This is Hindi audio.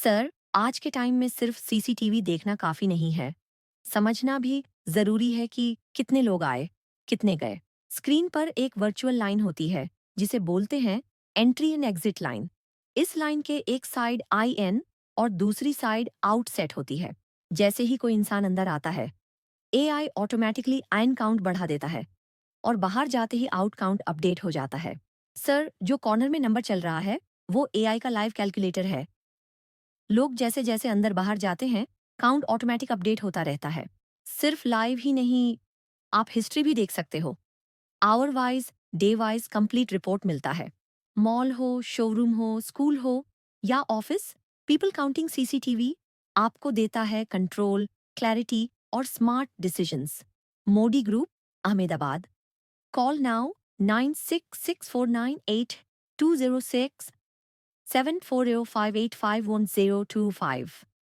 सर, आज के टाइम में सिर्फ सीसीटीवी देखना काफी नहीं है। समझना भी जरूरी है कि कितने लोग आए, कितने गए। स्क्रीन पर एक वर्चुअल लाइन होती है जिसे बोलते हैं एंट्री एंड एग्जिट लाइन। इस लाइन के एक साइड आई एन और दूसरी साइड आउट सेट होती है। जैसे ही कोई इंसान अंदर आता है, एआई ऑटोमेटिकली आइन काउंट बढ़ा देता है और बाहर जाते ही आउट काउंट अपडेट हो जाता है। सर, जो कॉर्नर में नंबर चल रहा है, वो एआई का लाइव कैलकुलेटर है। लोग जैसे जैसे अंदर बाहर जाते हैं, काउंट ऑटोमेटिक अपडेट होता रहता है। सिर्फ लाइव ही नहीं, आप हिस्ट्री भी देख सकते हो। Hour wise, day wise complete report मिलता है। मॉल हो, शोरूम हो, स्कूल हो या ऑफिस, पीपल काउंटिंग सीसीटीवी आपको देता है कंट्रोल, क्लैरिटी और smart decisions. Modi group, Ahmedabad. Call now 966498 206 740585105.